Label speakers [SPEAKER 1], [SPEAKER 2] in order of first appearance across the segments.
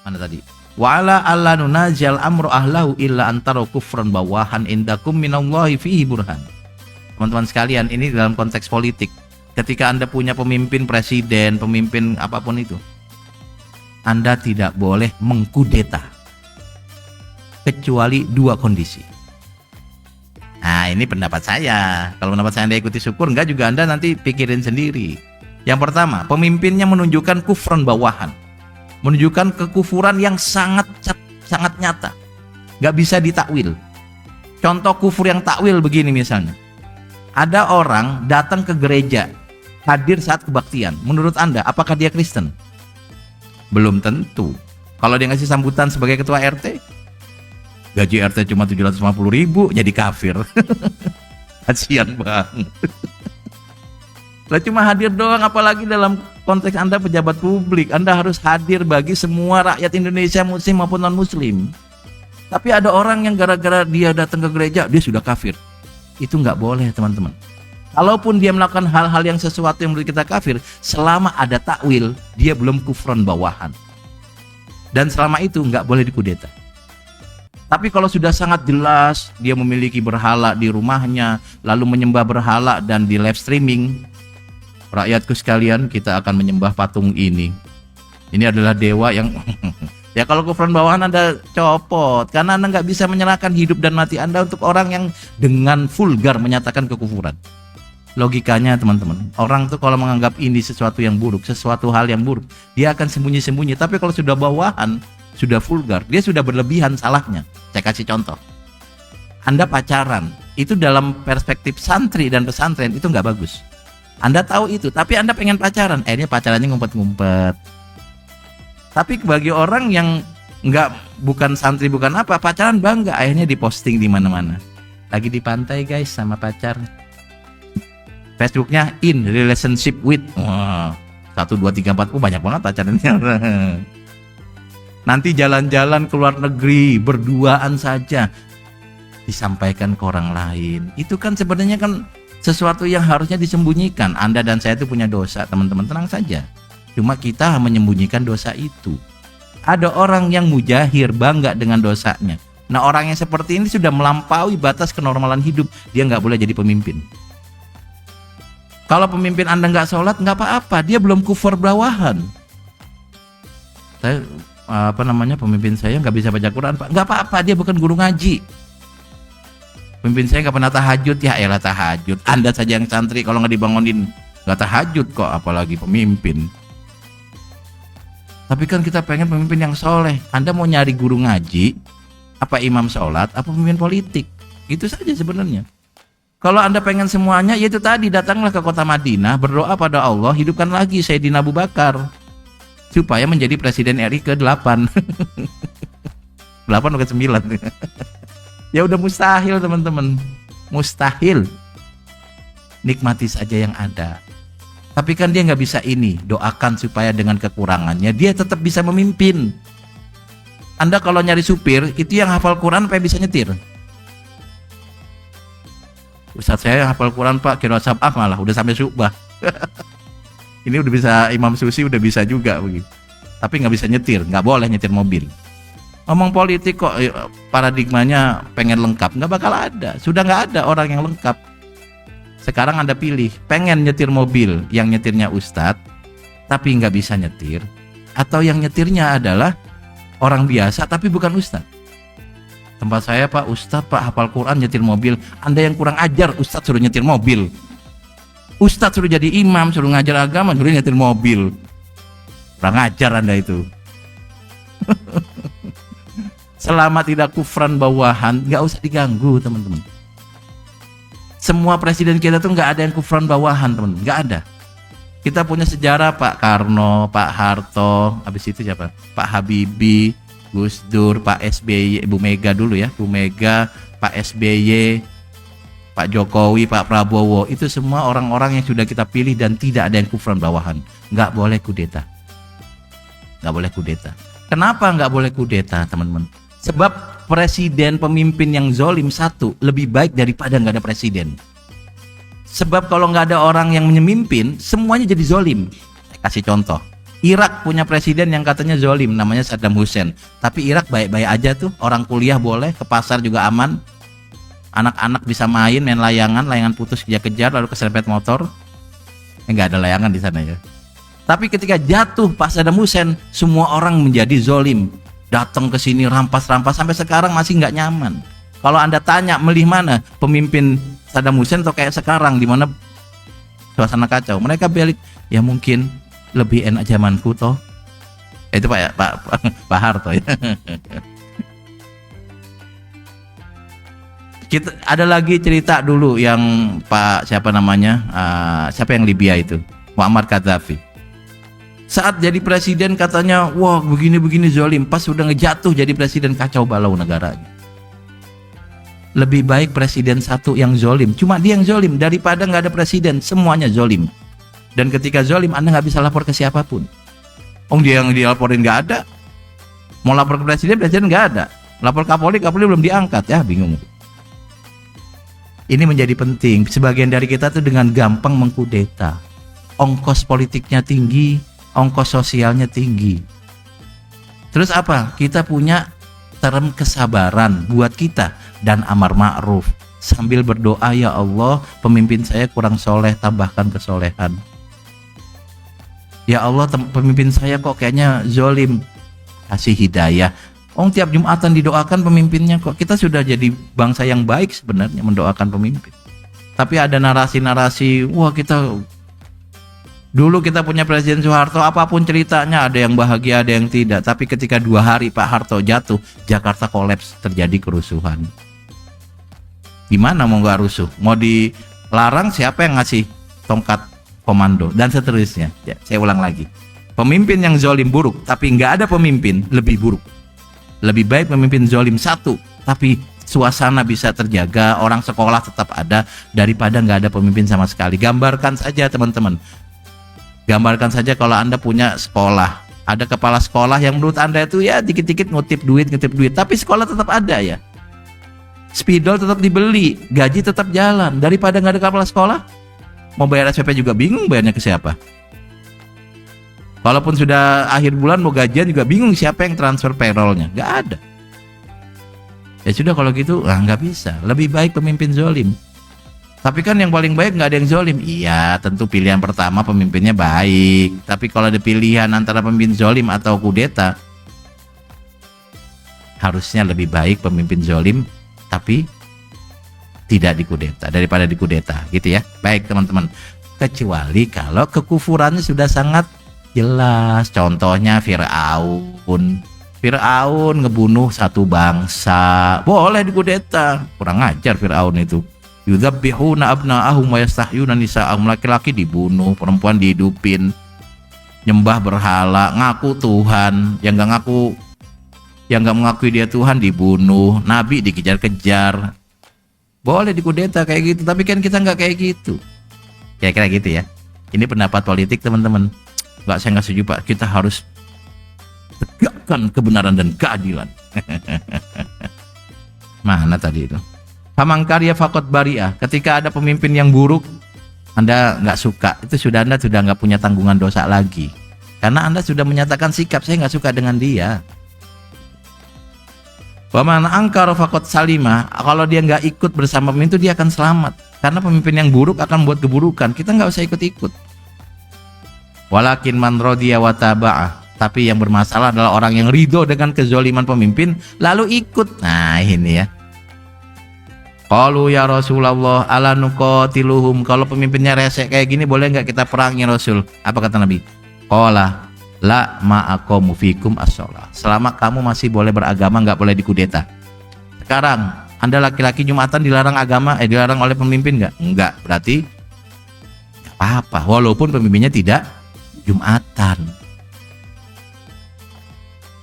[SPEAKER 1] Mana tadi? Wa ala alla nunazil amru ahlahu illa antara kufran bawahan indakum minallahi fihi burhan. Teman-teman sekalian, ini dalam konteks politik. Ketika Anda punya pemimpin presiden, pemimpin apapun itu, Anda tidak boleh mengkudeta kecuali dua kondisi. Nah, ini pendapat saya. Kalau pendapat saya Anda ikuti syukur, enggak juga Anda nanti pikirin sendiri. Yang pertama, pemimpinnya menunjukkan kufran bawahan, menunjukkan kekufuran yang sangat nyata, nggak bisa ditakwil. Contoh kufur yang takwil begini misalnya, ada orang datang ke gereja, hadir saat kebaktian. Menurut Anda, apakah dia Kristen? Belum tentu. Kalau dia ngasih sambutan sebagai ketua RT, gaji RT cuma 750.000, jadi kafir. Kasian banget. Lah cuma hadir doang, apalagi dalam konteks Anda pejabat publik. Anda harus hadir bagi semua rakyat Indonesia, muslim maupun non muslim. Tapi ada orang yang gara-gara dia datang ke gereja, dia sudah kafir. Itu nggak boleh, teman-teman. Kalaupun dia melakukan hal-hal yang sesuatu yang menurut kita kafir, selama ada takwil, dia belum kufran bawahan. Dan selama itu nggak boleh dikudeta. Tapi kalau sudah sangat jelas, dia memiliki berhala di rumahnya, lalu menyembah berhala dan di live streaming, rakyatku sekalian, kita akan menyembah patung ini. Ini adalah dewa yang ya kalau kufran bawahan Anda copot, karena Anda nggak bisa menyerahkan hidup dan mati Anda untuk orang yang dengan vulgar menyatakan kekufuran. Logikanya teman-teman, orang tuh kalau menganggap ini sesuatu yang buruk, sesuatu hal yang buruk, dia akan sembunyi-sembunyi. Tapi kalau sudah bawahan, sudah vulgar, dia sudah berlebihan salahnya. Saya kasih contoh, Anda pacaran, itu dalam perspektif santri dan pesantren itu nggak bagus. Anda tahu itu, tapi Anda pengen pacaran, akhirnya pacarannya ngumpet-ngumpet. Tapi bagi orang yang bukan santri, bukan apa, pacaran bangga, akhirnya diposting di mana-mana. Lagi di pantai guys sama pacar. Facebooknya in relationship with. Wah, 1, 2, 3, 4, banyak banget pacarannya. Nanti jalan-jalan ke luar negeri, berduaan saja, disampaikan ke orang lain. Itu kan sebenarnya kan sesuatu yang harusnya disembunyikan. Anda dan saya itu punya dosa, teman-teman, tenang saja. Cuma kita menyembunyikan dosa itu. Ada orang yang mujahir, bangga dengan dosanya. Nah, orang yang seperti ini sudah melampaui batas kenormalan hidup. Dia nggak boleh jadi pemimpin. Kalau pemimpin Anda nggak sholat, nggak apa-apa. Dia belum kufur bawahan. Saya, pemimpin saya nggak bisa baca Quran, Pak. Nggak apa-apa, dia bukan guru ngaji. Pemimpin saya nggak pernah tahajud, ya elah tahajud. Anda saja yang santri kalau nggak dibangunin nggak tahajud kok, apalagi pemimpin. Tapi kan kita pengen pemimpin yang soleh. Anda mau nyari guru ngaji, apa imam sholat, apa pemimpin politik? Itu saja sebenarnya. Kalau Anda pengen semuanya, yaitu tadi, datanglah ke kota Madinah, berdoa pada Allah, hidupkan lagi Sayyidina Abu Bakar supaya menjadi presiden RI ke-8. 8 atau ke-9. Ya udah mustahil, teman-teman. Mustahil. Nikmati saja yang ada. Tapi kan dia nggak bisa ini. Doakan supaya dengan kekurangannya dia tetap bisa memimpin. Anda kalau nyari supir, itu yang hafal Quran supaya bisa nyetir. Ustaz saya hafal Quran Pak, kira sabah malah udah sampai subah. Ini udah bisa Imam Susi, udah bisa juga begitu. Tapi nggak bisa nyetir, nggak boleh nyetir mobil. Ngomong politik kok paradigmanya pengen lengkap, nggak bakal ada. Sudah nggak ada orang yang lengkap. Sekarang Anda pilih, pengen nyetir mobil yang nyetirnya ustadz tapi nggak bisa nyetir, atau yang nyetirnya adalah orang biasa tapi bukan ustadz. Tempat saya Pak, ustadz Pak hafal Quran nyetir mobil. Anda yang kurang ajar, ustadz suruh nyetir mobil. Ustadz suruh jadi imam, suruh ngajar agama, suruh nyetir mobil. Kurang ajar Anda itu. Selama tidak kufran bawahan, nggak usah diganggu teman-teman. Semua presiden kita tuh nggak ada yang kufran bawahan teman-teman, nggak ada. Kita punya sejarah Pak Karno, Pak Harto, habis itu siapa? Pak Habibie, Gus Dur, Pak SBY, Ibu Mega dulu ya, Bu Mega, Pak SBY, Pak Jokowi, Pak Prabowo, itu semua orang-orang yang sudah kita pilih dan tidak ada yang kufran bawahan. Nggak boleh kudeta. Nggak boleh kudeta. Kenapa nggak boleh kudeta teman-teman? Sebab presiden pemimpin yang zolim satu lebih baik daripada nggak ada presiden. Sebab kalau nggak ada orang yang memimpin, semuanya jadi zolim. Saya kasih contoh. Irak punya presiden yang katanya zolim, namanya Saddam Hussein. Tapi Irak baik-baik aja tuh, orang kuliah boleh, ke pasar juga aman, anak-anak bisa main layangan putus kejar-kejar lalu keserempet motor. Nggak ada layangan di sana ya. Tapi ketika jatuh Pak Saddam Hussein, semua orang menjadi zolim, datang ke sini rampas-rampas, sampai sekarang masih nggak nyaman. Kalau Anda tanya milih mana, pemimpin Saddam Hussein atau kayak sekarang di mana suasana kacau, mereka balik ya mungkin lebih enak zamanku toh. Itu Pak Harto ya. Kita ada lagi cerita dulu yang Pak siapa namanya, siapa yang Libya itu, Muammar Gaddafi. Saat jadi presiden katanya wah begini-begini zolim, pas sudah ngejatuh jadi presiden kacau balau negaranya. Lebih baik presiden satu yang zolim, cuma dia yang zolim, daripada nggak ada presiden semuanya zolim. Dan ketika zolim Anda nggak bisa lapor ke siapapun. Dia yang dilaporin nggak ada, mau lapor ke presiden nggak ada, lapor Kapolri belum diangkat, ya bingung. Ini menjadi penting. Sebagian dari kita tuh dengan gampang mengkudeta, ongkos politiknya tinggi, ongkos sosialnya tinggi. Terus apa? Kita punya term kesabaran buat kita dan amar ma'ruf sambil berdoa, ya Allah pemimpin saya kurang soleh, tambahkan kesolehan. Ya Allah pemimpin saya kok kayaknya zolim, kasih hidayah. Tiap Jumatan didoakan pemimpinnya kok. Kita sudah jadi bangsa yang baik sebenarnya mendoakan pemimpin. Tapi ada narasi-narasi, wah dulu kita punya Presiden Soeharto, apapun ceritanya ada yang bahagia ada yang tidak. Tapi ketika 2 hari Pak Harto jatuh, Jakarta kolaps, terjadi kerusuhan. Gimana mau nggak rusuh? Mau dilarang siapa yang ngasih tongkat komando dan seterusnya. Ya, saya ulang lagi, pemimpin yang zolim buruk, tapi nggak ada pemimpin lebih buruk. Lebih baik pemimpin zolim satu, tapi suasana bisa terjaga, orang sekolah tetap ada, daripada nggak ada pemimpin sama sekali. Gambarkan saja teman-teman, gambarkan saja kalau Anda punya sekolah, ada kepala sekolah yang menurut Anda itu ya dikit-dikit ngutip duit, tapi sekolah tetap ada ya. Spidol tetap dibeli, gaji tetap jalan, daripada nggak ada kepala sekolah. Mau bayar SPP juga bingung bayarnya ke siapa. Walaupun sudah akhir bulan mau gajian juga bingung siapa yang transfer payrollnya, nggak ada. Ya sudah kalau gitu nggak bisa. Lebih baik pemimpin zolim. Tapi kan yang paling baik nggak ada yang zolim. Iya tentu pilihan pertama pemimpinnya baik. Tapi kalau ada pilihan antara pemimpin zolim atau kudeta, harusnya lebih baik pemimpin zolim tapi tidak dikudeta daripada dikudeta, gitu ya. Baik teman-teman, kecuali kalau kekufurannya sudah sangat jelas. Contohnya Fir'aun ngebunuh satu bangsa, boleh dikudeta. Kurang ajar Fir'aun itu. Yudzabbihuna abna'ahum wa yastahyuna nisa'ahum, laki-laki dibunuh, perempuan dihidupin, nyembah berhala, ngaku Tuhan, yang nggak mengakui dia Tuhan dibunuh, nabi dikejar-kejar. Boleh dikudeta kayak gitu, tapi kan kita nggak kayak gitu. Kira-kira gitu ya. Ini pendapat politik teman-teman. Saya nggak setuju Pak. Kita harus tegakkan kebenaran dan keadilan. Mana tadi itu? Famangkarya fakot baria. Ketika ada pemimpin yang buruk, Anda nggak suka, itu Anda sudah nggak punya tanggungan dosa lagi. Karena Anda sudah menyatakan sikap, saya nggak suka dengan dia. Waman angkar fakot salima, kalau dia nggak ikut bersama pemimpin itu dia akan selamat, karena pemimpin yang buruk akan buat keburukan. Kita nggak usah ikut-ikut. Walakin man rodiya wa taba'ah, tapi yang bermasalah adalah orang yang ridho dengan kezoliman pemimpin lalu ikut. Nah ini ya. Qalu ya Rasulullah ala nuqatiluhum, kalau pemimpinnya resek kayak gini boleh nggak kita perangi Rasul? Apa kata Nabi? Qala la ma'aqamu fikum as-shalah, selama kamu masih boleh beragama nggak boleh dikudeta. Sekarang Anda laki-laki Jumatan dilarang dilarang oleh pemimpin nggak? Enggak, berarti nggak apa-apa walaupun pemimpinnya tidak Jumatan.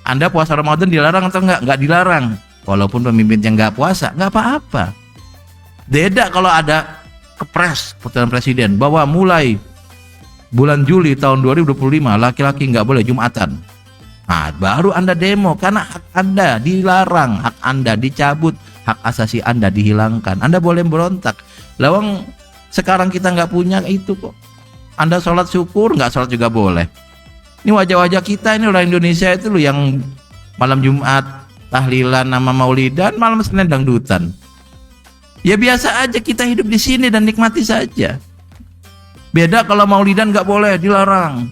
[SPEAKER 1] Anda puasa Ramadan dilarang atau enggak? Enggak dilarang walaupun pemimpinnya nggak puasa, nggak apa-apa. Beda kalau ada kepres putusan presiden bahwa mulai bulan Juli tahun 2025 laki-laki nggak boleh Jumatan. Nah, baru Anda demo karena hak Anda dilarang, hak Anda dicabut, hak asasi Anda dihilangkan. Anda boleh berontak. Lawang sekarang kita nggak punya itu kok. Anda sholat syukur, nggak sholat juga boleh. Ini wajah-wajah kita ini orang Indonesia itu loh yang malam Jumat tahlilan nama maulidan, malam Senin dangdutan. Ya biasa aja kita hidup di sini dan nikmati saja. Beda kalau maulidan nggak boleh, dilarang.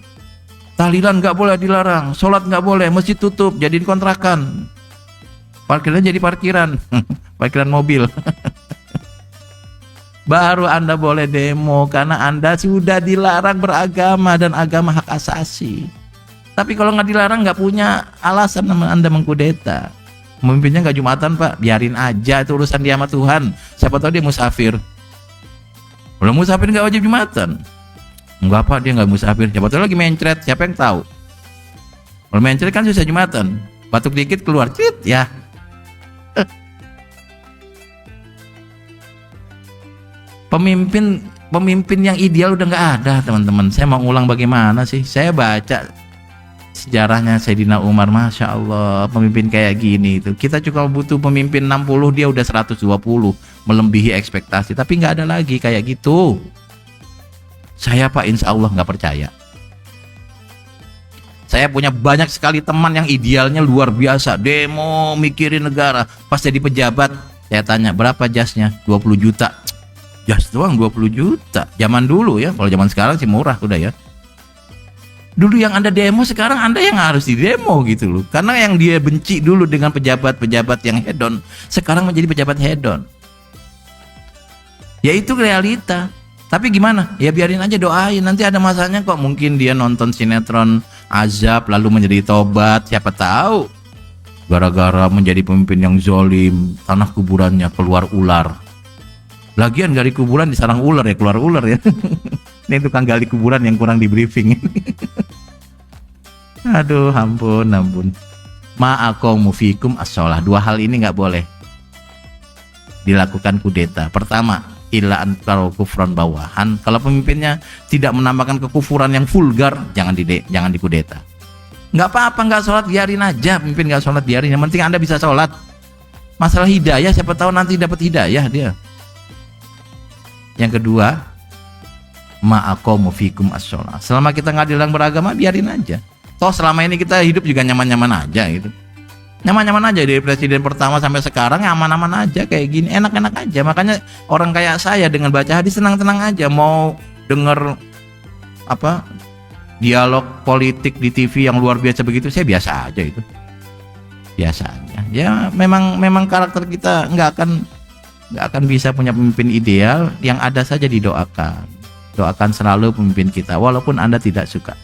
[SPEAKER 1] Tahlilan nggak boleh, dilarang. Sholat nggak boleh, masjid tutup, jadiin kontrakan. Parkiran jadi parkiran, parkiran mobil. Baru Anda boleh demo karena Anda sudah dilarang beragama dan agama hak asasi. Tapi kalau nggak dilarang, nggak punya alasan Anda mengkudeta. Pemimpinnya nggak Jumatan Pak, biarin aja, itu urusan dia sama Tuhan. Siapa tahu dia musafir. Kalau musafir nggak wajib Jumatan. Enggak Pak, dia nggak musafir. Siapa tahu lagi mencret, siapa yang tahu? Kalau mencret kan susah Jumatan. Batuk dikit keluar, crit ya. Pemimpin yang ideal udah nggak ada teman-teman. Saya mau ulang bagaimana sih? Saya baca sejarahnya Sayyidina Umar, Masya Allah, pemimpin kayak gini itu. Kita cuma butuh pemimpin 60, dia udah 120, melebihi ekspektasi. Tapi nggak ada lagi kayak gitu. Saya Pak insya Allah nggak percaya. Saya punya banyak sekali teman yang idealnya luar biasa, demo, mikirin negara. Pas jadi pejabat, saya tanya berapa jasnya? 20 juta. Jas doang 20 juta. Zaman dulu ya, kalau zaman sekarang sih murah udah ya. Dulu yang Anda demo, sekarang Anda yang harus didemo gitu loh. Karena yang dia benci dulu dengan pejabat-pejabat yang hedon, sekarang menjadi pejabat hedon. Ya itu realita. Tapi gimana? Ya biarin aja, doain. Nanti ada masanya kok. Mungkin dia nonton sinetron azab lalu menjadi tobat. Siapa tahu gara-gara menjadi pemimpin yang zolim, tanah kuburannya keluar ular. Lagian gali kuburan disarang ular ya, keluar ular ya. Ini tukang gali kuburan yang kurang di briefing. Aduh, ampun. Ma'akomu fikum as-sholah. Dua hal ini nggak boleh dilakukan kudeta. Pertama, illa antaro kufron bawahan. Kalau pemimpinnya tidak menambahkan kekufuran yang vulgar, jangan dikudeta. Nggak apa-apa, nggak sholat biarin aja. Pemimpin nggak sholat biarin. Yang penting Anda bisa sholat. Masalah hidayah, siapa tahu nanti dapat hidayah dia. Yang kedua, ma'akomu fikum as-sholah. Selama kita nggak dilarang beragama, biarin aja. Toh selama ini kita hidup juga nyaman-nyaman aja gitu. Nyaman-nyaman aja dari presiden pertama sampai sekarang, aman-aman aja kayak gini, enak-enak aja. Makanya orang kayak saya dengan baca hadis tenang-tenang aja. Mau denger apa dialog politik di TV yang luar biasa begitu, saya biasa aja itu. Biasa aja. Ya memang karakter kita nggak akan bisa punya pemimpin ideal. Yang ada saja didoakan. Doakan selalu pemimpin kita walaupun Anda tidak suka.